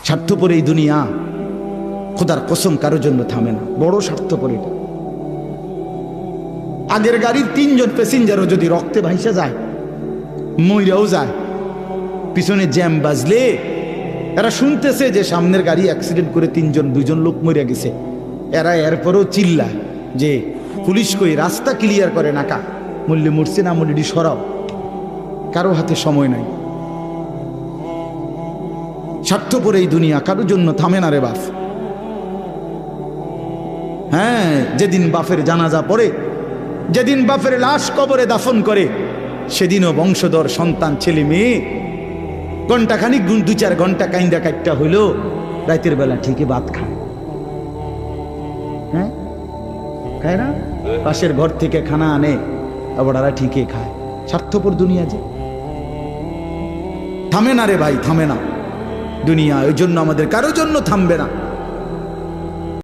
স্বার্থপর এই দুনিয়া, খোদার কসম কারোর জন্য থামে না, বড় স্বার্থপর এটা। আগের গাড়ির 3 জন প্যাসেঞ্জারও যদি রক্তে ভাইসা যায়, মইরাও যায়, পিছনে জ্যাম বাজলে এরা শুনতেছে যে সামনের গাড়ি অ্যাক্সিডেন্ট করে 2জন লোক মরে গেছে, এরা এরপরও চিল্লা যে পুলিশ কই, রাস্তা ক্লিয়ার করে নাকা, মূল্যে মরছে না মূল্যটি সরাও। কারো হাতে সময় নাই। স্বার্থপর এই দুনিয়া, কারোর জন্য থামে না রে বাপ। হ্যাঁ, যেদিন বাপের জানাজা পড়ে, যেদিন বাপের লাশ কবরে দাফন করে, সেদিনও বংশধর সন্তান ছেলে মেয়ে ঘন্টাখানিক 2-4 ঘন্টা কাইন্দা কাটটা হইলো, রাতের বেলা ঠিকই ভাত খায়। হ্যাঁ, খায় না? পাশের ঘর থেকে খানা আনে, আবার ওরা ঠিকই খায়। স্বার্থপর দুনিয়া যে, থামে না রে ভাই, থামে না দুনিয়া। ওই জন্য আমাদের কারোর জন্য থামবে না।